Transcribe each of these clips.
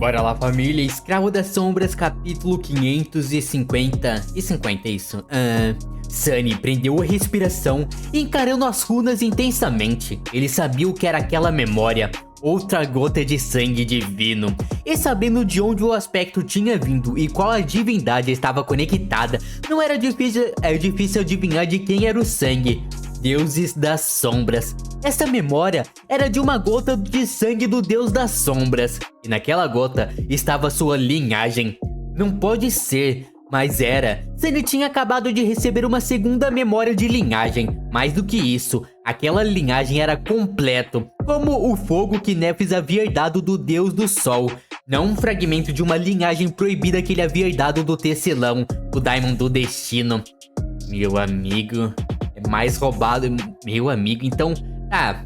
Bora lá, família. Escravo das Sombras, capítulo 550. E 50, isso. Sunny prendeu a respiração, encarando as runas intensamente. Ele sabia o que era aquela memória. Outra gota de sangue divino. E sabendo de onde o aspecto tinha vindo e qual a divindade estava conectada, não era difícil adivinhar de quem era o sangue. Deuses das Sombras. Essa memória era de uma gota de sangue do Deus das Sombras. E naquela gota estava sua linhagem. Não pode ser, mas era. Sunny tinha acabado de receber uma segunda memória de linhagem. Mais do que isso, aquela linhagem era completo, como o fogo que Nephis havia herdado do Deus do Sol. Não um fragmento de uma linhagem proibida que ele havia herdado do Tecelão, o Daimon do Destino. Meu amigo, é mais roubado, meu amigo, então, tá.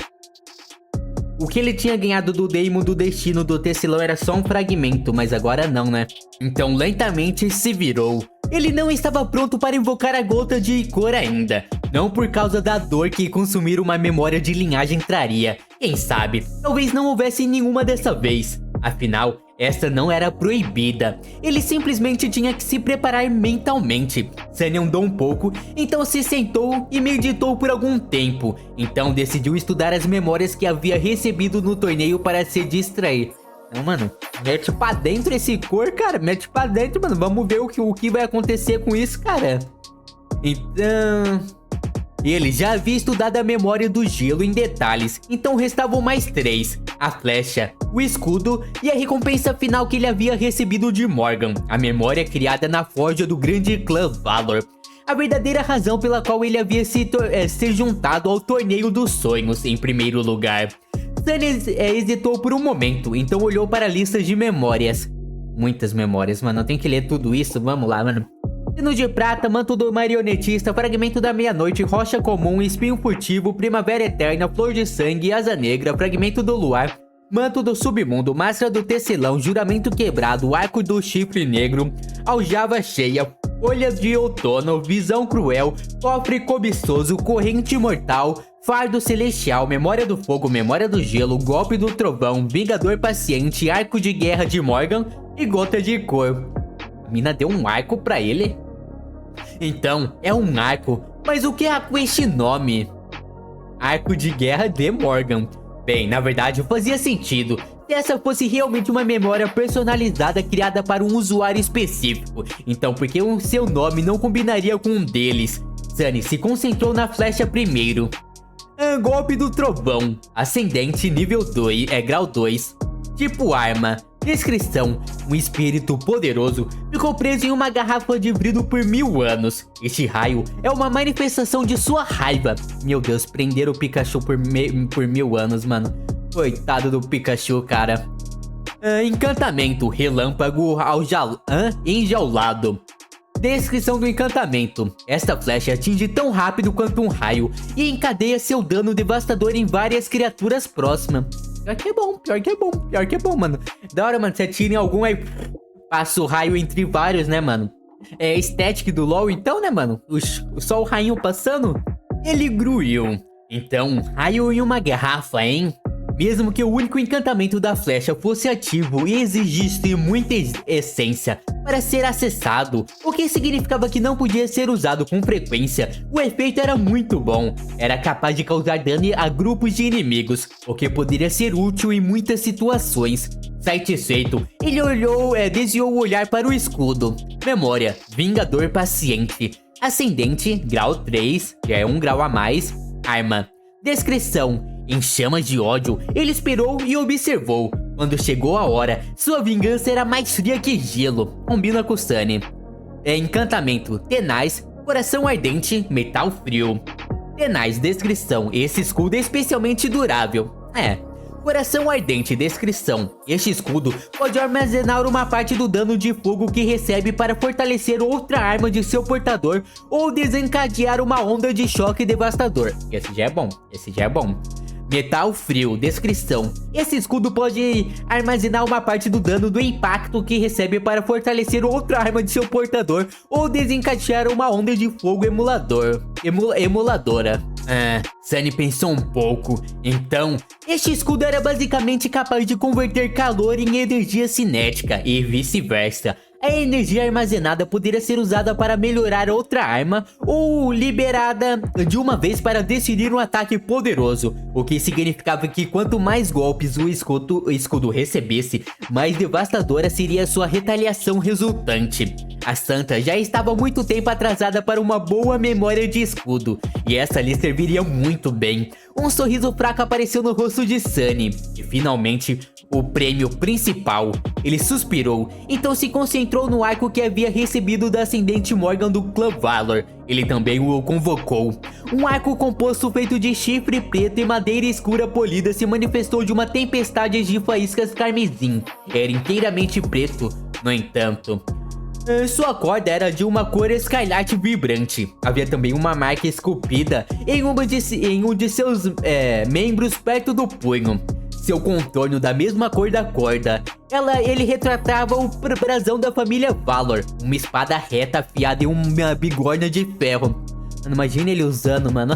O que ele tinha ganhado do Daimon do Destino do Tecelão era só um fragmento, mas agora não, né? Então lentamente se virou. Ele não estava pronto para invocar a gota de cor ainda. Não por causa da dor que consumir uma memória de linhagem traria. Quem sabe, talvez não houvesse nenhuma dessa vez. Afinal, essa não era proibida. Ele simplesmente tinha que se preparar mentalmente. Sunny andou um pouco, então se sentou e meditou por algum tempo. Então decidiu estudar as memórias que havia recebido no torneio para se distrair. Não, mano, mete pra dentro esse cor, cara. Mete pra dentro, mano. Vamos ver o que vai acontecer com isso, cara. Então... ele já havia estudado a memória do gelo em detalhes, então restavam mais 3. A flecha, o escudo e a recompensa final que ele havia recebido de Morgan. A memória criada na forja do grande clã Valor. A verdadeira razão pela qual ele havia se juntado ao torneio dos sonhos em primeiro lugar. Sunny hesitou por um momento, então olhou para a lista de memórias. Muitas memórias, mano. Eu tenho que ler tudo isso. Vamos lá, mano. Sino de prata, manto do marionetista, fragmento da meia-noite, rocha comum, espinho furtivo, primavera eterna, flor de sangue, asa negra, fragmento do luar, manto do submundo, máscara do tecelão, juramento quebrado, arco do chifre negro, aljava cheia, folhas de outono, visão cruel, cofre cobiçoso, corrente mortal, fardo celestial, memória do fogo, memória do gelo, golpe do trovão, vingador paciente, arco de guerra de Morgan e gota de cor. A mina deu um arco pra ele? Então, é um arco, mas o que é com este nome? Arco de guerra de Morgan. Bem, na verdade fazia sentido, se essa fosse realmente uma memória personalizada criada para um usuário específico. Então por que o seu nome não combinaria com um deles? Sunny se concentrou na flecha primeiro. Golpe do trovão, ascendente nível 2, grau 2. Tipo arma. Descrição: um espírito poderoso ficou preso em uma garrafa de vidro por 1000 anos. Este raio é uma manifestação de sua raiva. Meu Deus, prenderam o Pikachu por 1000 anos, mano. Coitado do Pikachu, cara. Encantamento: relâmpago enjaulado. Descrição do encantamento: esta flecha atinge tão rápido quanto um raio e encadeia seu dano devastador em várias criaturas próximas. Pior que é bom, pior que é bom, mano. Da hora, mano, você atira em algum aí, passa o raio entre vários, né, mano? É estética do LoL, então, né, mano? Só o rainho passando. Ele gruiu. Então, raio em uma garrafa, hein? Mesmo que o único encantamento da flecha fosse ativo e exigisse muita essência para ser acessado, o que significava que não podia ser usado com frequência, o efeito era muito bom. Era capaz de causar dano a grupos de inimigos, o que poderia ser útil em muitas situações. Satisfeito, ele desviou o olhar para o escudo. Memória: vingador paciente. Ascendente, grau 3, já é um grau a mais. Arma. Descrição: em chamas de ódio, ele esperou e observou. Quando chegou a hora, sua vingança era mais fria que gelo. Combina com Sunny. Encantamento: tenaz, coração ardente, metal frio. Tenaz. Descrição: esse escudo é especialmente durável. Coração ardente. Descrição: este escudo pode armazenar uma parte do dano de fogo que recebe para fortalecer outra arma de seu portador ou desencadear uma onda de choque devastador. Esse já é bom. Metal frio. Descrição: esse escudo pode armazenar uma parte do dano do impacto que recebe para fortalecer outra arma de seu portador ou desencadear uma onda de fogo emuladora. Sunny pensou um pouco. Então, este escudo era basicamente capaz de converter calor em energia cinética e vice-versa. A energia armazenada poderia ser usada para melhorar outra arma ou liberada de uma vez para decidir um ataque poderoso, o que significava que quanto mais golpes o escudo recebesse, mais devastadora seria sua retaliação resultante. A Santa já estava há muito tempo atrasada para uma boa memória de escudo, e essa lhe serviria muito bem. Um sorriso fraco apareceu no rosto de Sunny, e finalmente o prêmio principal. Ele suspirou, então se concentrou no arco que havia recebido da ascendente Morgan do clã Valor. Ele também o convocou. Um arco composto feito de chifre preto e madeira escura polida se manifestou de uma tempestade de faíscas carmesim. Era inteiramente preto, no entanto. Sua corda era de uma cor escarlate vibrante. Havia também uma marca esculpida em um de seus membros perto do punho. Seu contorno da mesma cor da corda. Ele retratava o brasão da família Valor. Uma espada reta afiada e uma bigorna de ferro. Mano, imagina ele usando, mano.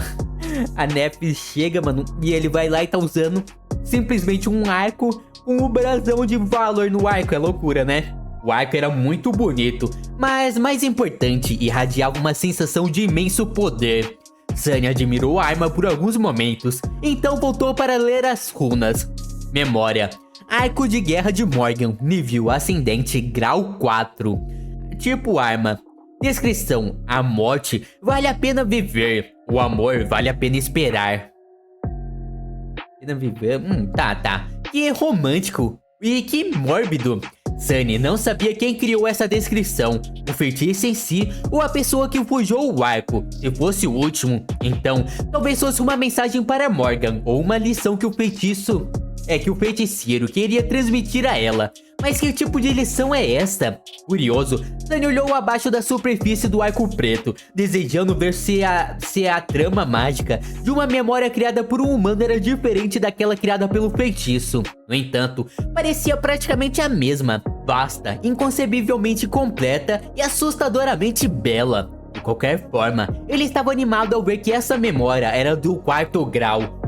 A Nef chega, mano, e ele vai lá e tá usando simplesmente um arco com o brasão de Valor no arco. É loucura, né? O arco era muito bonito, mas mais importante, irradiava uma sensação de imenso poder. Sunny admirou a arma por alguns momentos, então voltou para ler as runas. Memória: Arco de Guerra de Morgan, nível ascendente, grau 4. Tipo arma. Descrição: a morte vale a pena viver, o amor vale a pena esperar. Pena viver? Tá. Que romântico e que mórbido. Sunny não sabia quem criou essa descrição, o feitiço em si ou a pessoa que forjou o arco. Se fosse o último, então talvez fosse uma mensagem para Morgan ou uma lição que o feiticeiro queria transmitir a ela. Mas que tipo de lição é esta? Curioso, Sunny olhou abaixo da superfície do arco preto, desejando ver se a trama mágica de uma memória criada por um humano era diferente daquela criada pelo feitiço. No entanto, parecia praticamente a mesma, vasta, inconcebivelmente completa e assustadoramente bela. De qualquer forma, ele estava animado ao ver que essa memória era do 4º grau.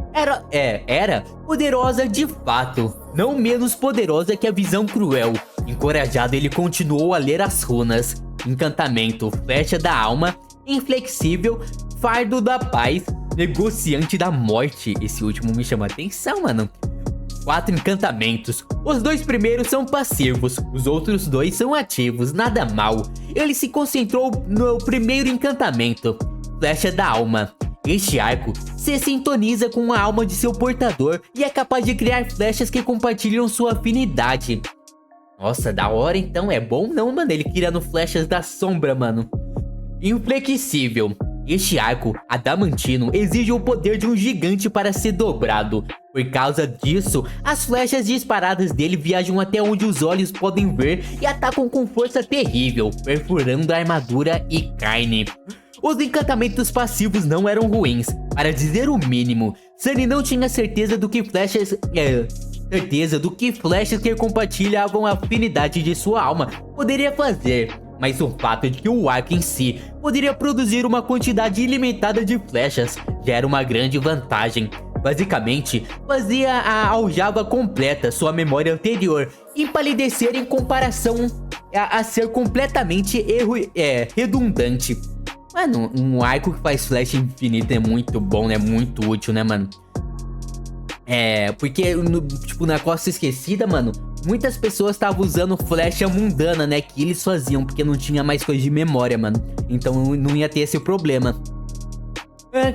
Era poderosa de fato, não menos poderosa que a visão cruel. Encorajado, ele continuou a ler as runas: encantamento, flecha da alma, inflexível, fardo da paz, negociante da morte. Esse último me chama a atenção, mano. 4 encantamentos. Os 2 primeiros são passivos, os outros 2 são ativos, nada mal. Ele se concentrou no primeiro encantamento, flecha da alma. Este arco se sintoniza com a alma de seu portador e é capaz de criar flechas que compartilham sua afinidade. Nossa, da hora então. É bom não, mano, ele criando flechas da sombra, mano. Inflexível. Este arco adamantino exige o poder de um gigante para ser dobrado. Por causa disso, as flechas disparadas dele viajam até onde os olhos podem ver e atacam com força terrível, perfurando a armadura e carne. Os encantamentos passivos não eram ruins, para dizer o mínimo. Sunny não tinha certeza do que flechas que compartilhavam a afinidade de sua alma poderia fazer, mas o fato de que o arco em si poderia produzir uma quantidade ilimitada de flechas já era uma grande vantagem. Basicamente, fazia a aljava completa, sua memória anterior, empalidecer em comparação a ser completamente redundante. Mano, um arco que faz flecha infinita é muito bom, né? Muito útil, né, mano? Porque, tipo, na Costa Esquecida, mano, muitas pessoas estavam usando flecha mundana, né? Que eles faziam, porque não tinha mais coisa de memória, mano. Então não ia ter esse problema.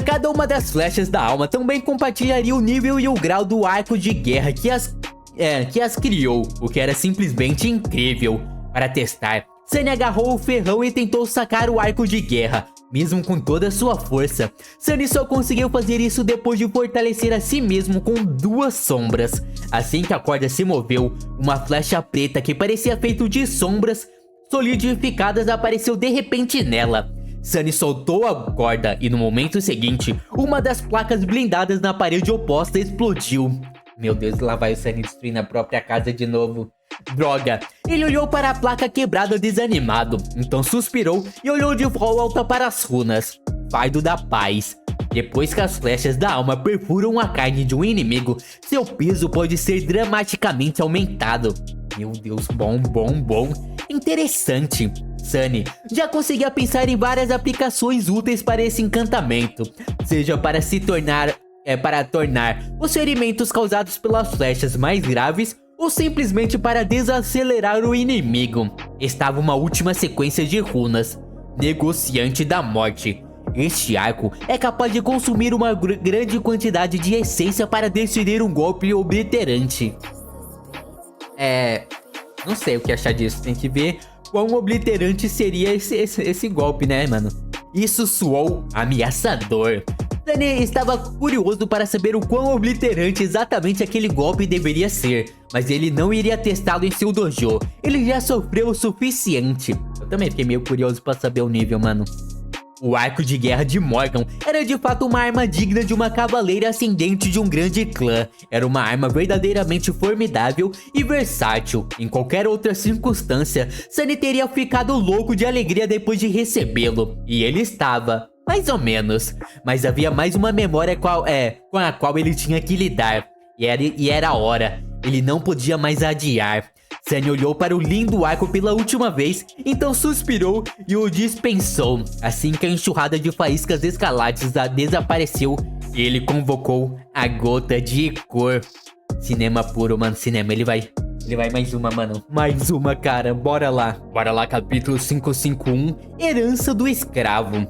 Cada uma das flechas da alma também compartilharia o nível e o grau do arco de guerra que as criou, o que era simplesmente incrível. Para testar, Sunny agarrou o ferrão e tentou sacar o arco de guerra. Mesmo com toda a sua força, Sunny só conseguiu fazer isso depois de fortalecer a si mesmo com 2 sombras. Assim que a corda se moveu, uma flecha preta que parecia feita de sombras solidificadas apareceu de repente nela. Sunny soltou a corda e no momento seguinte, uma das placas blindadas na parede oposta explodiu. Meu Deus, lá vai o Sunny destruindo a própria casa de novo. Droga! Ele olhou para a placa quebrada desanimado, então suspirou e olhou de volta para as runas. Fardo da paz. Depois que as flechas da alma perfuram a carne de um inimigo, seu peso pode ser dramaticamente aumentado. Meu Deus, bom. Interessante. Sunny já conseguia pensar em várias aplicações úteis para esse encantamento, seja para tornar os ferimentos causados pelas flechas mais graves ou simplesmente para desacelerar o inimigo. Estava uma última sequência de runas, Negociante da Morte. Este arco é capaz de consumir uma grande quantidade de essência para decidir um golpe obliterante. Não sei o que achar disso, tem que ver quão obliterante seria esse golpe, né, mano? Isso soou ameaçador. Sunny estava curioso para saber o quão obliterante exatamente aquele golpe deveria ser, mas ele não iria testá-lo em seu dojo. Ele já sofreu o suficiente. Eu também fiquei meio curioso para saber o nível, mano. O arco de guerra de Morgan era de fato uma arma digna de uma cavaleira ascendente de um grande clã. Era uma arma verdadeiramente formidável e versátil. Em qualquer outra circunstância, Sunny teria ficado louco de alegria depois de recebê-lo. E ele estava, mais ou menos. Mas havia mais uma memória com a qual ele tinha que lidar. E era a hora. Ele não podia mais adiar. Sunny olhou para o lindo arco pela última vez, então suspirou e o dispensou. Assim que a enxurrada de faíscas escarlates desapareceu, ele convocou a gota de cor. Cinema puro, mano, cinema. Ele vai mais uma, mano. Mais uma, cara. Bora lá. Bora lá, capítulo 551. Herança do escravo.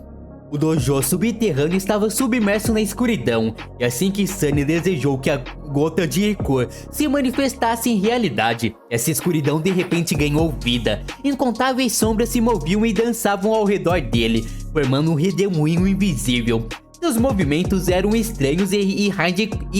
O dojo subterrâneo estava submerso na escuridão, e assim que Sunny desejou que a gota de cor se manifestasse em realidade, essa escuridão de repente ganhou vida. Incontáveis sombras se moviam e dançavam ao redor dele, formando um redemoinho invisível. Seus movimentos eram estranhos e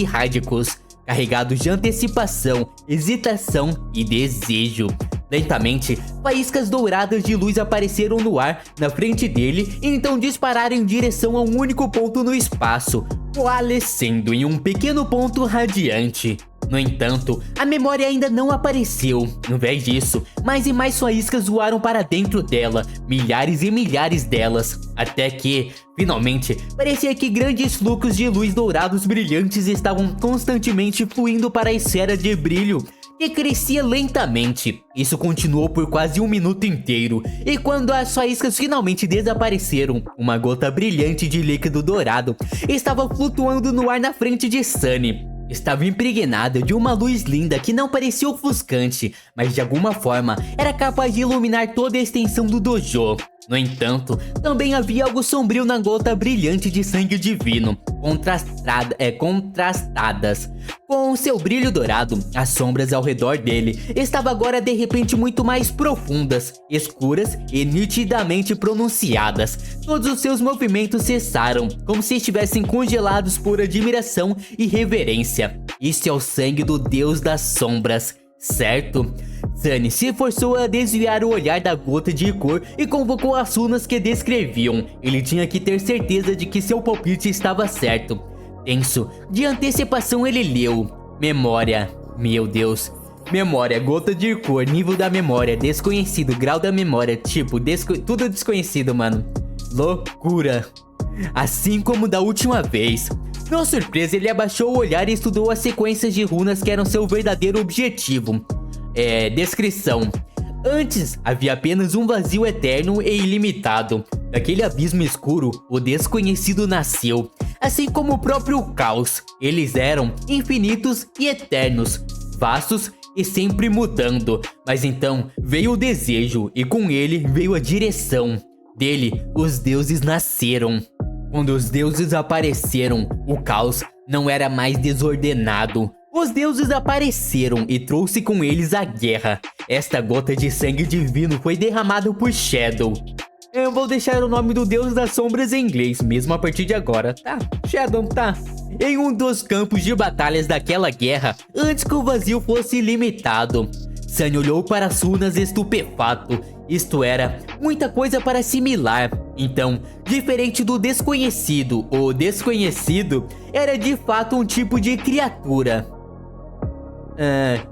rádicos, carregados de antecipação, hesitação e desejo. Lentamente, faíscas douradas de luz apareceram no ar na frente dele e então dispararam em direção a um único ponto no espaço, coalescendo em um pequeno ponto radiante. No entanto, a memória ainda não apareceu. Em vez disso, mais e mais faíscas voaram para dentro dela, milhares e milhares delas, até que, finalmente, parecia que grandes fluxos de luz dourados brilhantes estavam constantemente fluindo para a esfera de brilho, que crescia lentamente. Isso continuou por quase um minuto inteiro, e quando as faíscas finalmente desapareceram, uma gota brilhante de líquido dourado estava flutuando no ar na frente de Sunny. Estava impregnada de uma luz linda que não parecia ofuscante, mas de alguma forma era capaz de iluminar toda a extensão do dojo. No entanto, também havia algo sombrio na gota brilhante de sangue divino, contrastadas com seu brilho dourado. As sombras ao redor dele estavam agora de repente muito mais profundas, escuras e nitidamente pronunciadas. Todos os seus movimentos cessaram, como se estivessem congelados por admiração e reverência. Isso é o sangue do Deus das Sombras, certo? Sunny se forçou a desviar o olhar da gota de cor e convocou as runas que descreviam. Ele tinha que ter certeza de que seu palpite estava certo. Tenso, de antecipação ele leu: memória. Meu Deus. Memória, gota de cor, nível da memória, desconhecido, grau da memória, tipo, tudo desconhecido, mano. Loucura. Assim como da última vez. Na surpresa, ele abaixou o olhar e estudou as sequências de runas que eram seu verdadeiro objetivo. Descrição. Antes, havia apenas um vazio eterno e ilimitado. Daquele abismo escuro, o desconhecido nasceu. Assim como o próprio caos, eles eram infinitos e eternos, vastos e sempre mudando. Mas então veio o desejo e com ele veio a direção. Dele, os deuses nasceram. Quando os deuses apareceram, o caos não era mais desordenado. Os deuses apareceram e trouxe com eles a guerra. Esta gota de sangue divino foi derramada por Shadow. Eu vou deixar o nome do Deus das Sombras em inglês, mesmo a partir de agora, tá? Shadow, tá? Em um dos campos de batalhas daquela guerra, antes que o vazio fosse ilimitado. Sunny olhou para as runas estupefato. Isto era muita coisa para assimilar. Então, diferente do desconhecido, o desconhecido era de fato um tipo de criatura.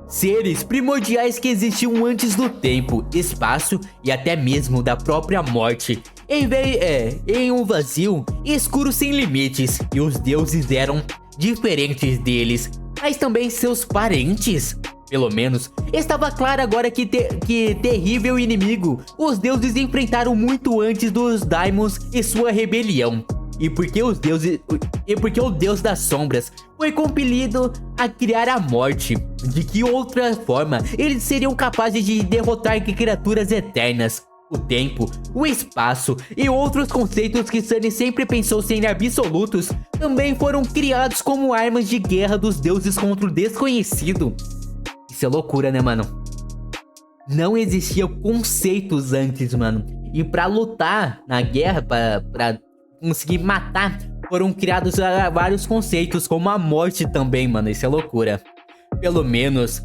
Seres primordiais que existiam antes do tempo, espaço e até mesmo da própria morte. em um vazio escuro sem limites, e os deuses eram diferentes deles, mas também seus parentes. Pelo menos, estava claro agora que terrível inimigo os deuses enfrentaram muito antes dos Daimons e sua rebelião. E porque o Deus das Sombras foi compelido a criar a morte, de que outra forma eles seriam capazes de derrotar criaturas eternas? O tempo, o espaço e outros conceitos que Sunny sempre pensou serem absolutos também foram criados como armas de guerra dos deuses contra o desconhecido. Isso é loucura, né, mano? Não existiam conceitos antes, mano. E pra lutar na guerra, pra conseguir matar, foram criados vários conceitos, como a morte também, mano. Isso é loucura. Pelo menos,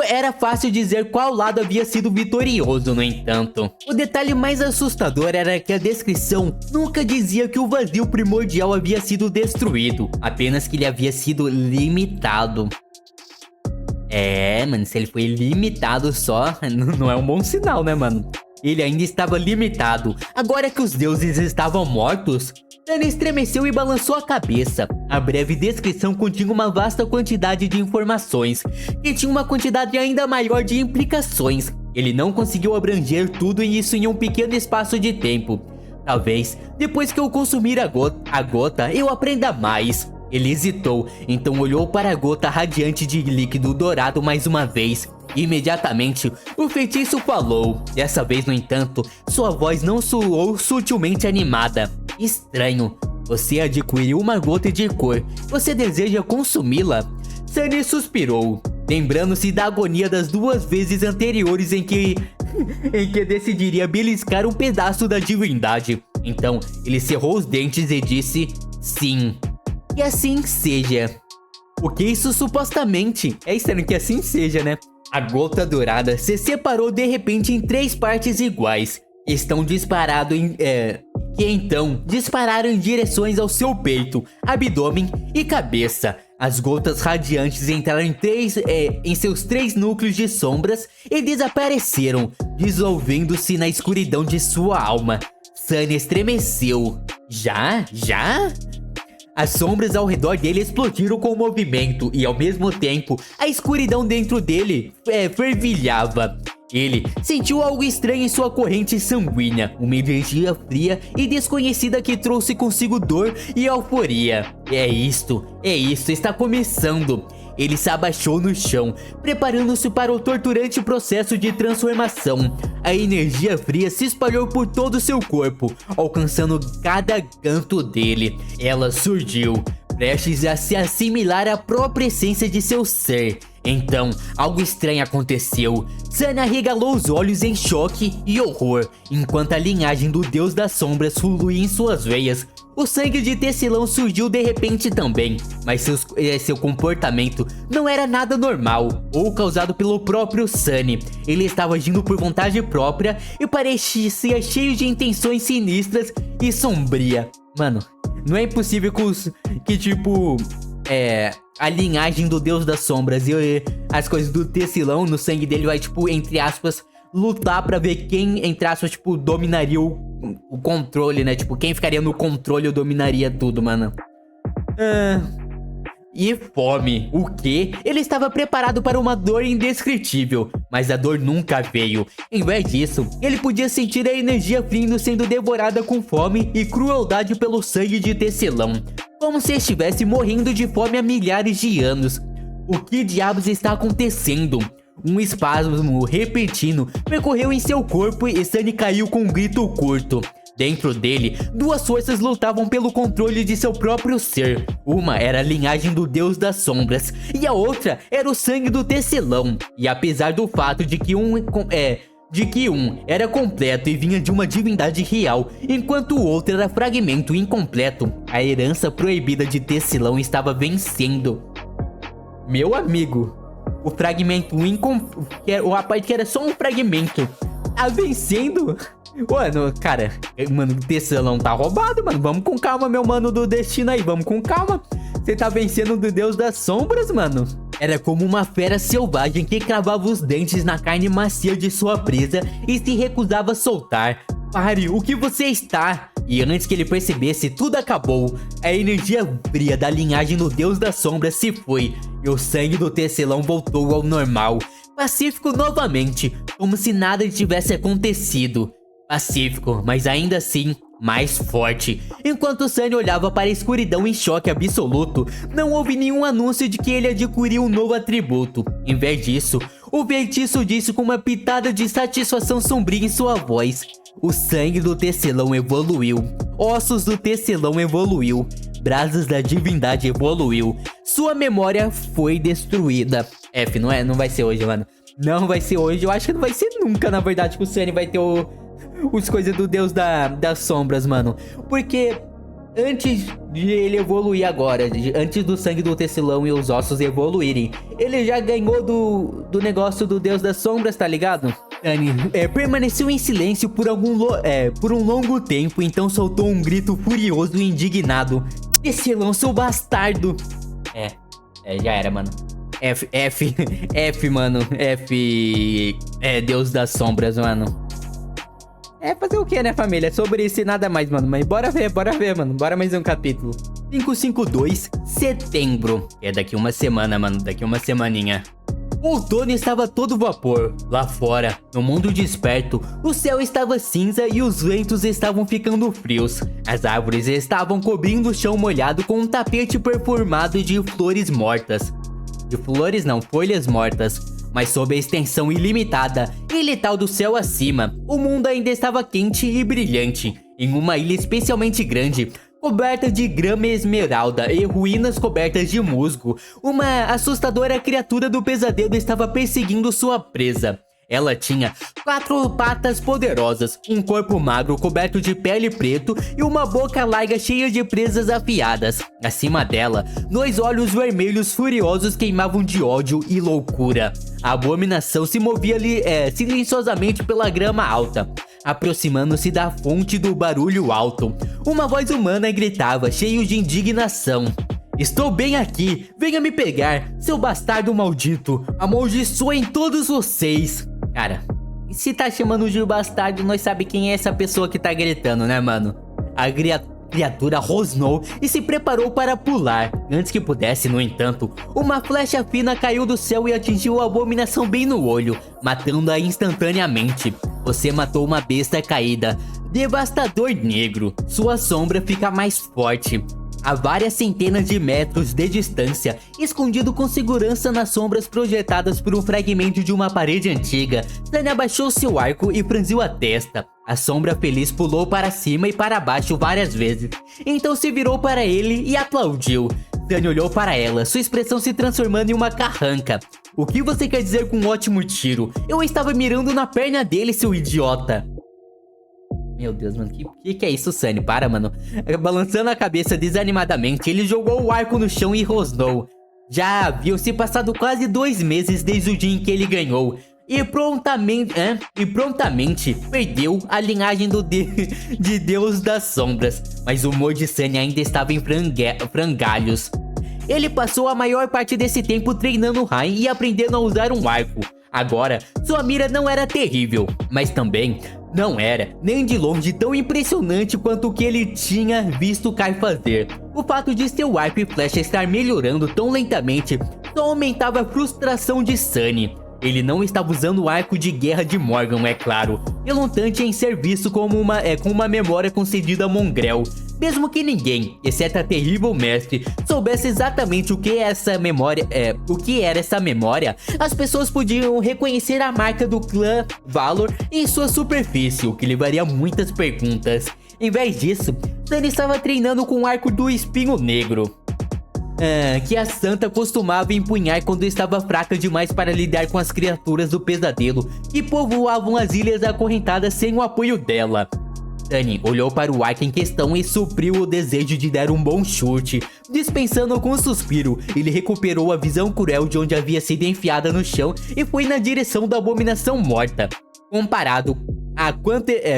era fácil dizer qual lado havia sido vitorioso, no entanto. O detalhe mais assustador era que a descrição nunca dizia que o vazio primordial havia sido destruído, apenas que ele havia sido limitado. Mano, se ele foi limitado só, não é um bom sinal, né, mano? Ele ainda estava limitado. Agora que os deuses estavam mortos, Sunny estremeceu e balançou a cabeça. A breve descrição continha uma vasta quantidade de informações, que tinha uma quantidade ainda maior de implicações. Ele não conseguiu abranger tudo isso em um pequeno espaço de tempo. Talvez, depois que eu consumir a gota, eu aprenda mais. Ele hesitou, então olhou para a gota radiante de líquido dourado mais uma vez. Imediatamente, o feitiço falou. Dessa vez, no entanto, sua voz não soou sutilmente animada. Estranho. Você adquiriu uma gota de cor. Você deseja consumi-la? Sunny suspirou, lembrando-se da agonia das 2 vezes anteriores em que decidiria beliscar um pedaço da divindade. Então, ele cerrou os dentes e disse sim. Que assim seja. O que isso supostamente? É estranho que assim seja, né? A gota dourada se separou de repente em 3 partes iguais. Que então dispararam em direções ao seu peito, abdômen e cabeça. As gotas radiantes entraram em seus 3 núcleos de sombras e desapareceram, dissolvendo-se na escuridão de sua alma. Sunny estremeceu. Já? As sombras ao redor dele explodiram com o movimento e, ao mesmo tempo, a escuridão dentro dele fervilhava. Ele sentiu algo estranho em sua corrente sanguínea, uma energia fria e desconhecida que trouxe consigo dor e euforia. É isto, está começando. Ele se abaixou no chão, preparando-se para o torturante processo de transformação. A energia fria se espalhou por todo o seu corpo, alcançando cada canto dele. Ela surgiu, prestes a se assimilar à própria essência de seu ser. Então, algo estranho aconteceu. Sunny arregalou os olhos em choque e horror, enquanto a linhagem do Deus das Sombras fluía em suas veias. O sangue de Tecilão surgiu de repente também, mas seu comportamento não era nada normal, ou causado pelo próprio Sunny. Ele estava agindo por vontade própria e parecia cheio de intenções sinistras e sombria. Mano, não é impossível a linhagem do Deus das Sombras e as coisas do Tecilão no sangue dele vai, entre aspas, lutar pra ver quem, entre aspas, dominaria o controle, né? Quem ficaria no controle dominaria tudo, mano. E fome. O quê? Ele estava preparado para uma dor indescritível, mas a dor nunca veio. Em vez disso, ele podia sentir a energia fluindo sendo devorada com fome e crueldade pelo sangue de Tecilão, como se estivesse morrendo de fome há milhares de anos. O que diabos está acontecendo? Um espasmo repentino percorreu em seu corpo e Sunny caiu com um grito curto. Dentro dele, 2 forças lutavam pelo controle de seu próprio ser. Uma era a linhagem do Deus das Sombras e a outra era o sangue do Tecilão. E apesar do fato de que um era completo e vinha de uma divindade real, enquanto o outro era fragmento incompleto, a herança proibida de Tecilão estava vencendo. Meu amigo, o fragmento a parte que era só um fragmento tá vencendo. Mano, cara, o Tecilão tá roubado, mano. Vamos com calma, meu mano do destino aí, vamos com calma. Você tá vencendo do Deus das Sombras, mano. Era como uma fera selvagem que cravava os dentes na carne macia de sua presa e se recusava a soltar. Pare, o que você está? E antes que ele percebesse, tudo acabou. A energia fria da linhagem do Deus das Sombras se foi, e o sangue do tecelão voltou ao normal. Pacífico novamente, como se nada tivesse acontecido. Pacífico, mas ainda assim, mais forte. Enquanto Sunny olhava para a escuridão em choque absoluto, não houve nenhum anúncio de que ele adquiriu um novo atributo. Em vez disso, o feitiço disse com uma pitada de satisfação sombria em sua voz: o sangue do tecelão evoluiu, ossos do tecelão evoluiu, brasas da divindade evoluiu, sua memória foi destruída. F, não vai ser hoje, mano. Não vai ser hoje, eu acho que não vai ser nunca, na verdade, que o Sunny vai ter os coisas do Deus das Sombras, mano. Porque antes de ele evoluir agora, antes do sangue do tecelão e os ossos evoluírem, ele já ganhou do negócio do Deus das Sombras, tá ligado? Sunny permaneceu em silêncio por um longo tempo, então soltou um grito furioso e indignado: tecelão, seu bastardo! Já era, mano. F, mano. Deus das Sombras, mano. Fazer o que, né, família? Sobre isso e nada mais, mano. Mas bora ver, mano. Bora mais um capítulo. 552, setembro. É daqui uma semana, mano. Daqui uma semaninha. O outono estava a todo vapor. Lá fora, no mundo desperto, o céu estava cinza e os ventos estavam ficando frios. As árvores estavam cobrindo o chão molhado com um tapete perfumado de flores mortas. Folhas mortas. Mas sob a extensão ilimitada e letal do céu acima, o mundo ainda estava quente e brilhante. Em uma ilha especialmente grande, coberta de grama esmeralda e ruínas cobertas de musgo, uma assustadora criatura do pesadelo estava perseguindo sua presa. Ela tinha 4 patas poderosas, um corpo magro coberto de pele preto e uma boca larga cheia de presas afiadas. Acima dela, 2 olhos vermelhos furiosos queimavam de ódio e loucura. A abominação se movia silenciosamente pela grama alta, aproximando-se da fonte do barulho alto. Uma voz humana gritava, cheio de indignação: estou bem aqui, venha me pegar, seu bastardo maldito, amaldiçoem todos vocês. Cara, e se tá chamando de bastardo, nós sabe quem é essa pessoa que tá gritando, né, mano? A criatura rosnou e se preparou para pular. Antes que pudesse, no entanto, uma flecha fina caiu do céu e atingiu a abominação bem no olho, matando-a instantaneamente. Você matou uma besta caída. Devastador negro. Sua sombra fica mais forte. A várias centenas de metros de distância, escondido com segurança nas sombras projetadas por um fragmento de uma parede antiga, Sunny abaixou seu arco e franziu a testa. A sombra feliz pulou para cima e para baixo várias vezes, então se virou para ele e aplaudiu. Sunny olhou para ela, sua expressão se transformando em uma carranca. O que você quer dizer com um ótimo tiro? Eu estava mirando na perna dele, seu idiota. Meu Deus, mano, que é isso, Sunny? Para, mano. Balançando a cabeça desanimadamente, ele jogou o arco no chão e rosnou. Já haviam se passado quase 2 meses desde o dia em que ele ganhou. E prontamente perdeu a linhagem de Deus das Sombras. Mas o humor de Sunny ainda estava em frangalhos. Ele passou a maior parte desse tempo treinando Rain e aprendendo a usar um arco. Agora, sua mira não era terrível, mas também não era, nem de longe, tão impressionante quanto o que ele tinha visto Kai fazer. O fato de seu arco e flecha estar melhorando tão lentamente só aumentava a frustração de Sunny. Ele não estava usando o arco de guerra de Morgan, é claro, relutante em ser visto como com uma memória concedida a Mongrel. Mesmo que ninguém, exceto a terrível mestre, soubesse exatamente o que era essa memória, as pessoas podiam reconhecer a marca do clã Valor em sua superfície, o que levaria a muitas perguntas. Em vez disso, Sunny estava treinando com o arco do espinho negro, que a santa costumava empunhar quando estava fraca demais para lidar com as criaturas do pesadelo que povoavam as ilhas acorrentadas sem o apoio dela. Sunny olhou para o arco em questão e supriu o desejo de dar um bom chute. Dispensando com um suspiro, ele recuperou a visão cruel de onde havia sido enfiada no chão e foi na direção da abominação morta. Comparado a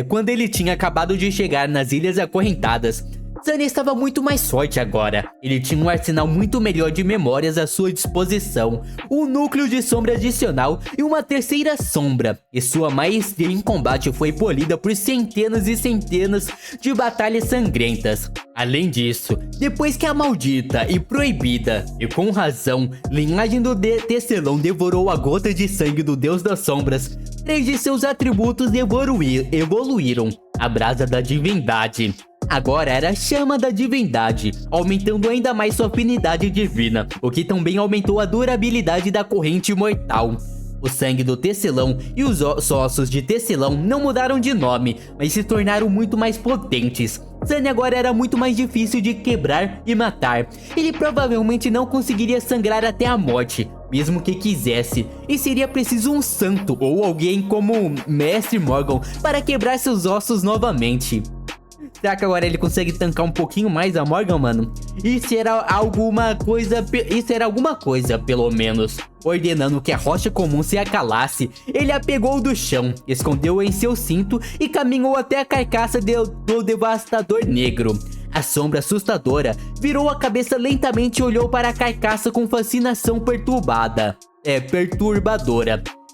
quando ele tinha acabado de chegar nas ilhas acorrentadas, Sunny estava muito mais forte agora. Ele tinha um arsenal muito melhor de memórias à sua disposição, um núcleo de sombra adicional e uma terceira sombra. E sua maestria em combate foi polida por centenas e centenas de batalhas sangrentas. Além disso, depois que a maldita e proibida, e com razão, linhagem do Tecelão devorou a gota de sangue do Deus das Sombras, 3 de seus atributos evoluíram. A brasa da divindade agora era a chama da divindade, aumentando ainda mais sua afinidade divina, o que também aumentou a durabilidade da corrente mortal. O sangue do Tecelão e os ossos de Tecelão não mudaram de nome, mas se tornaram muito mais potentes. Sunny agora era muito mais difícil de quebrar e matar. Ele provavelmente não conseguiria sangrar até a morte, mesmo que quisesse, e seria preciso um santo ou alguém como Mestre Morgan para quebrar seus ossos novamente. Será que agora ele consegue tancar um pouquinho mais a Morgan, mano? Isso era alguma coisa, pelo menos. Ordenando que a rocha comum se acalasse, ele a pegou do chão, escondeu-a em seu cinto e caminhou até a carcaça do devastador negro. A sombra assustadora virou a cabeça lentamente e olhou para a carcaça com fascinação perturbadora.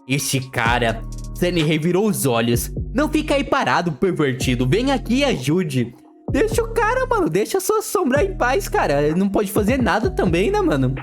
Este cara... Sunny revirou os olhos. Não fica aí parado, pervertido. Vem aqui e ajude. Deixa o cara, mano. Deixa a sua sombra em paz, cara. Ele não pode fazer nada também, né, mano?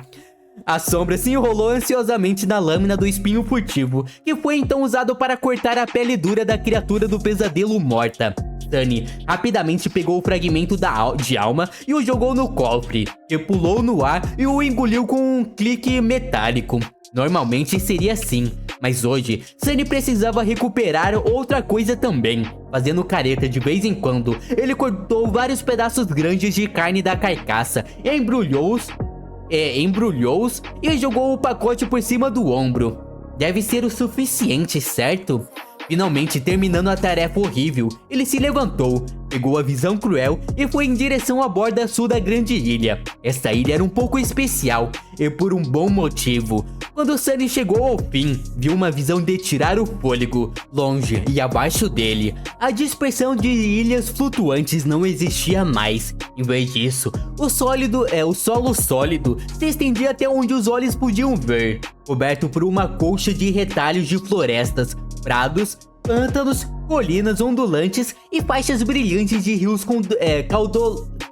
A sombra se enrolou ansiosamente na lâmina do espinho furtivo, que foi então usado para cortar a pele dura da criatura do pesadelo morta. Sunny rapidamente pegou o fragmento de alma e o jogou no cofre, que pulou no ar e o engoliu com um clique metálico. Normalmente seria assim, mas hoje Sunny precisava recuperar outra coisa também. Fazendo careta de vez em quando, ele cortou vários pedaços grandes de carne da carcaça, embrulhou-os e jogou o pacote por cima do ombro. Deve ser o suficiente, certo? Finalmente terminando a tarefa horrível, ele se levantou, pegou a visão cruel e foi em direção à borda sul da grande ilha. Esta ilha era um pouco especial, e por um bom motivo. Quando Sunny chegou ao fim, viu uma visão de tirar o fôlego. Longe e abaixo dele, a dispersão de ilhas flutuantes não existia mais. Em vez disso, o solo sólido se estendia até onde os olhos podiam ver, coberto por uma colcha de retalhos de florestas, prados, pântanos, colinas ondulantes e faixas brilhantes de rios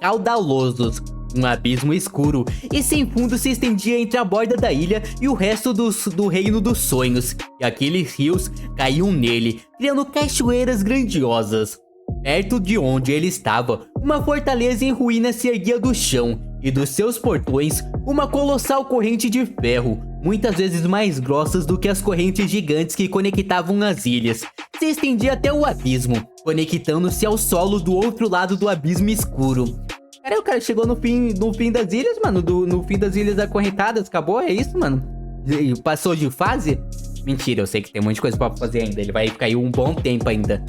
caudalosos. Um abismo escuro e sem fundo se estendia entre a borda da ilha e o resto do reino dos sonhos, e aqueles rios caíam nele, criando cachoeiras grandiosas. Perto de onde ele estava, uma fortaleza em ruínas se erguia do chão, e dos seus portões, uma colossal corrente de ferro, muitas vezes mais grossas do que as correntes gigantes que conectavam as ilhas, se estendia até o abismo, conectando-se ao solo do outro lado do abismo escuro. Cara, o cara chegou no fim das ilhas, mano, no fim das ilhas acorrentadas, acabou, é isso, mano? E passou de fase? Mentira, eu sei que tem um monte de coisa pra fazer ainda, ele vai ficar aí um bom tempo ainda.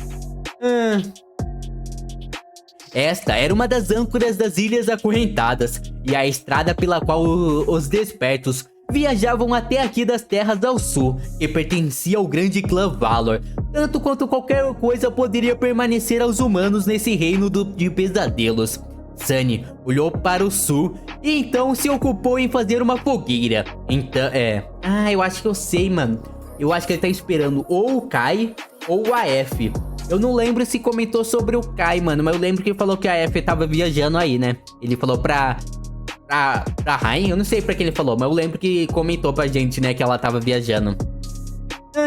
Esta era uma das âncoras das ilhas acorrentadas, e a estrada pela qual os despertos viajavam até aqui das terras ao sul, que pertencia ao grande clã Valor, tanto quanto qualquer coisa poderia permanecer aos humanos nesse reino de pesadelos. Sunny olhou para o sul e então se ocupou em fazer uma fogueira. Então, eu acho que eu sei, mano. Eu acho que ele tá esperando ou o Kai ou o AF. Eu não lembro se comentou sobre o Kai, mano, mas eu lembro que ele falou que a AF tava viajando aí, né? Ele falou pra Rain, eu não sei pra que ele falou, mas eu lembro que comentou pra gente, né, que ela tava viajando.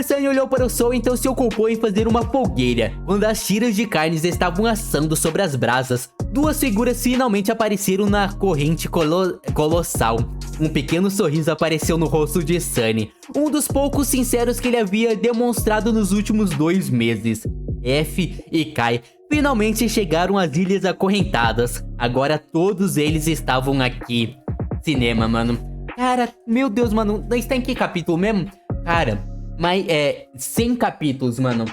Sunny olhou para o sol e então se ocupou em fazer uma fogueira. Quando as tiras de carnes estavam assando sobre as brasas, duas figuras finalmente apareceram na corrente colossal. Um pequeno sorriso apareceu no rosto de Sunny, um dos poucos sinceros que ele havia demonstrado nos últimos 2 meses. F e Kai finalmente chegaram às ilhas acorrentadas. Agora todos eles estavam aqui. Cinema, mano. Cara, meu Deus, mano, nós tá em que capítulo mesmo? Cara, mas 100 capítulos, mano.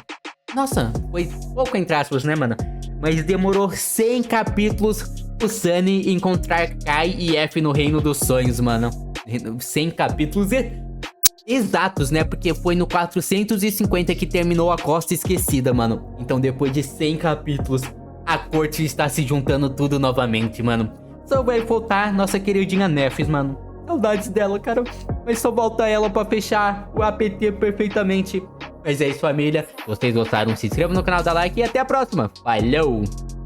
Nossa, foi pouco entre aspas, né, mano? Mas demorou 100 capítulos pro Sunny encontrar Kai e F no Reino dos Sonhos, mano. 100 capítulos exatos, né? Porque foi no 450 que terminou a Costa Esquecida, mano. Então depois de 100 capítulos, a corte está se juntando tudo novamente, mano. Só vai faltar nossa queridinha Nefes, mano. Saudades dela, cara. Mas só volta ela pra fechar o APT perfeitamente. Mas é isso, família. Se vocês gostaram, se inscrevam no canal, dá like e até a próxima. Falou!